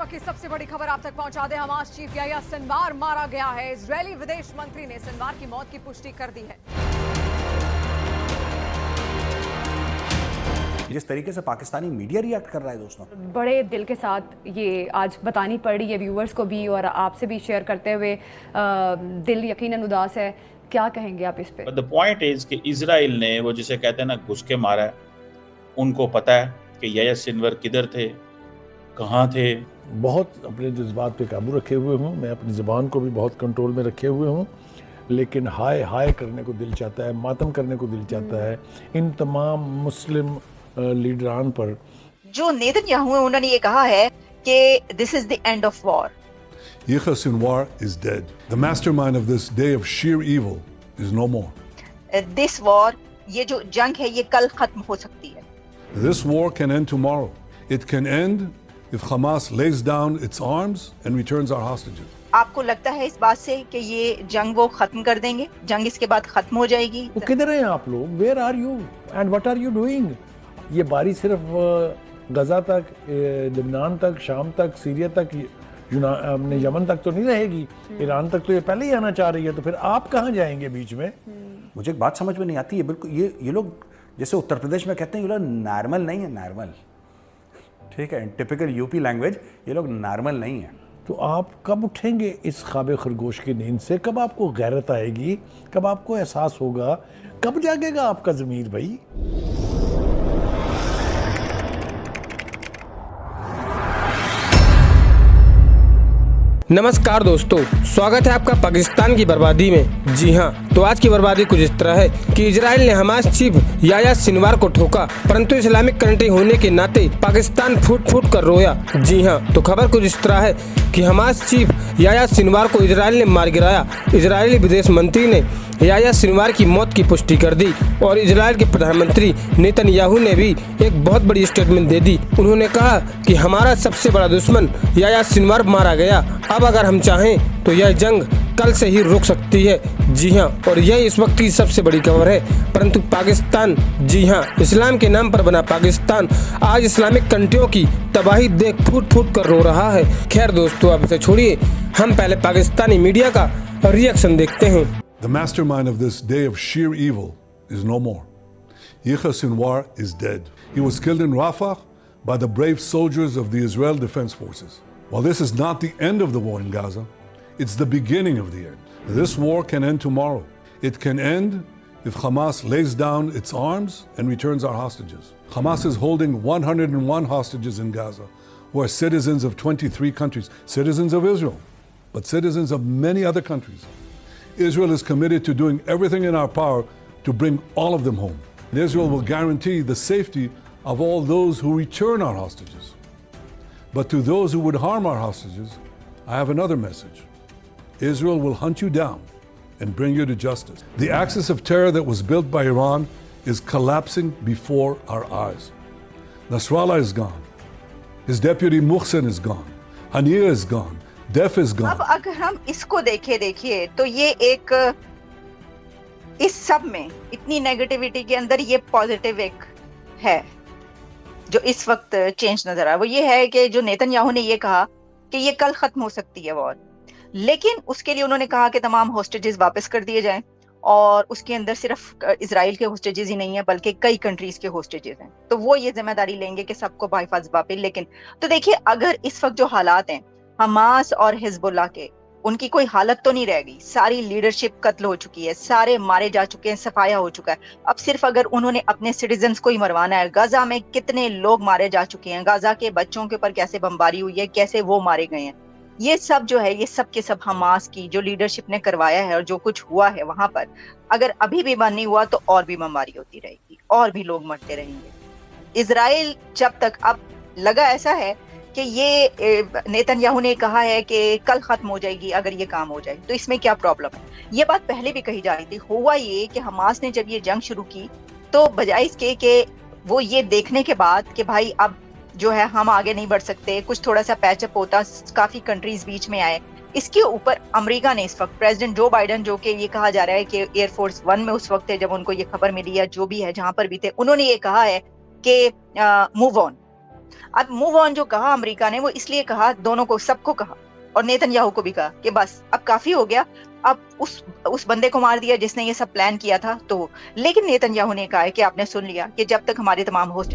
की सबसे बड़ी खबर आप तक पहुंचा दें। हमास चीफ याह्या सिनवार मारा गया है। इजरायली विदेश मंत्री ने सिनवार की मौत की पुष्टि कर दी है। जिस तरीके से पाकिस्तानी मीडिया रिएक्ट कर रहा है दोस्तों, बड़े दिल के साथ ये आज बतानी पड़ी है व्यूअर्स को भी और आपसे भी शेयर करते हुए दिल यकीनन उदास है। क्या कहेंगे आप इस पे? द पॉइंट इज कि इजराइल ने वो जिसे कहते हैं ना घुस के मारा है। उनको पता है कि याह्या सिनवार किधर थे, कहाँ थे। बहुत अपने जज्बात पे काबू रखे हुए हूँ, मैं अपनी ज़बान को भी बहुत कंट्रोल में रखे हुए हूँ, लेकिन हाय हाय करने को दिल चाहता है, मातम करने को दिल चाहता है इन तमाम मुस्लिम लीडरान पर। जो नेतन्याहू है उन्होंने ये कहा है कि this is the end of war. Yahya Sinwar is dead. The mastermind of this day of sheer evil is no more. This war, ये जो जंग है ये कल खत्म हो सकती है। This war can end tomorrow. It can end if Hamas lays down its arms and returns our hostages. आपको लगता है इस बात से कि ये जंग वो खत्म कर देंगे, जंग इसके बाद खत्म हो जाएगी? वो किधर हैं आप लोग? Where are you and what are you doing? ये बारी सिर्फ गजा तक, लबनान तक, शाम तक, सीरिया तक, अपने यमन तक तो नहीं रहेगी। ईरान तक तो ये पहले ही आना चाह रही है, तो फिर आप कहाँ जाएंगे बीच में? मुझे एक बात समझ में नहीं आती है। बिल्कुल ये लोग जैसे उत्तर प्रदेश में कहते हैं, ये लोग नॉर्मल नहीं है, नॉर्मल, ठीक है, टिपिकल यूपी लैंग्वेज, ये लोग नॉर्मल नहीं है। तो आप कब उठेंगे इस ख्वाब खरगोश की नींद से? कब आपको गैरत आएगी? कब आपको एहसास होगा? कब जागेगा आपका ज़मीर भाई? नमस्कार दोस्तों, स्वागत है आपका पाकिस्तान की बर्बादी में। जी हां, तो आज की बर्बादी कुछ इस तरह है कि इजराइल ने हमास चीफ याह्या सिनवार को ठोका, परंतु इस्लामिक कंट्री होने के नाते पाकिस्तान फूट फूट कर रोया। जी हां, तो खबर कुछ इस तरह है कि हमास चीफ याह्या सिनवार को इजराइल ने मार गिराया। इजरायली विदेश मंत्री ने याह्या सिनवार की मौत की पुष्टि कर दी और इजराइल के प्रधानमंत्री नेतन्याहू ने भी एक बहुत बड़ी स्टेटमेंट दे दी। उन्होंने कहा कि हमारा सबसे बड़ा दुश्मन याह्या सिनवार मारा गया। अब अगर हम चाहें तो यह जंग कल से ही रुक सकती है। जी हां, और यह इस वक्त की सबसे बड़ी खबर है। परंतु पाकिस्तान, जी हां, इस्लाम के नाम पर बना पाकिस्तान आज इस्लामिक कंट्रियों की तबाही देख फूट फूट कर रो रहा है। खैर दोस्तों, अब इसे छोड़िए, हम पहले पाकिस्तानी मीडिया का रिएक्शन देखते हैं। The mastermind of this day of sheer evil is no more. Yahya Sinwar is dead. He was killed in Rafah by the brave soldiers of the Israel Defense Forces. While this is not the end of the war in Gaza, it's the beginning of the end. This war can end tomorrow. It can end if Hamas lays down its arms and returns our hostages. Hamas is holding 101 hostages in Gaza, who are citizens of 23 countries, citizens of Israel, but citizens of many other countries. Israel is committed to doing everything in our power to bring all of them home. And Israel will guarantee the safety of all those who return our hostages. But to those who would harm our hostages, I have another message. Israel will hunt you down and bring you to justice. The axis of terror that was built by Iran is collapsing before our eyes. Nasrallah is gone. His deputy Muhsin is gone. Haniyeh is gone. Def is gone. अब अगर हम इसको देखिए तो ये एक, इस सब में इतनी नेगेटिविटी के अंदर ये पॉजिटिव एक है जो इस वक्त चेंज नजर आ रहा है। वो ये है कि जो नेतन्याहू ने ये कहा कि ये कल खत्म हो सकती है वॉर, लेकिन उसके लिए उन्होंने कहा कि तमाम होस्टेजेस वापस कर दिए जाएं, और उसके अंदर सिर्फ इजराइल के होस्टेजेस ही नहीं है बल्कि कई कंट्रीज के होस्टेजेस हैं। तो वो ये जिम्मेदारी लेंगे कि सबको बाहिफाज़त वापस। लेकिन तो देखिए, अगर इस वक्त जो हालात हैं हमास और हिजबुल्लाह के, उनकी कोई हालत तो नहीं रह गई। सारी लीडरशिप कत्ल हो चुकी है, सारे मारे जा चुके हैं, सफाया हो चुका है। अब सिर्फ अगर उन्होंने अपने सिटीजन्स को ही मरवाना है। गाजा में कितने लोग मारे जा चुके हैं, गाजा के बच्चों के ऊपर कैसे बमबारी हुई है, कैसे वो मारे गए हैं, ये सब जो है, ये सब के सब हमास की जो लीडरशिप ने करवाया है और जो कुछ हुआ है वहां पर, अगर अभी भी बंद नहीं हुआ तो और भी बमबारी होती रहेगी और भी लोग मरते रहेंगे। इजराइल जब तक, अब लगा ऐसा है कि ये नेतन्याहू ने कहा है कि कल खत्म हो जाएगी अगर ये काम हो जाए, तो इसमें क्या प्रॉब्लम है? ये बात पहले भी कही जा रही थी। हुआ ये कि हमास ने जब ये जंग शुरू की तो बजाय इसके कि वो ये देखने के बाद कि भाई अब जो है हम आगे नहीं बढ़ सकते, कुछ थोड़ा सा पैचअप होता, काफी कंट्रीज बीच में आए, इसके ऊपर अमेरिका ने इस वक्त प्रेसिडेंट जो बाइडेन, जो कि ये कहा जा रहा है कि एयरफोर्स 1 में उस वक्त है जब उनको ये खबर मिली, या जो भी है जहां पर भी थे, उन्होंने ये कहा है कि मूव ऑन, अब मूव ऑन जो कहा अमेरिका ने, वो इसलिए कहा, दोनों को, सबको कहा, और नेतन्याहू को भी कहा कि बस अब काफी हो गया, अब उस बंदे को मार दिया जिसने ये सब प्लान किया था। तो लेकिन नेतन्याहू ने कहा है कि आपने सुन लिया कि जब तक हमारे तमाम होस्ट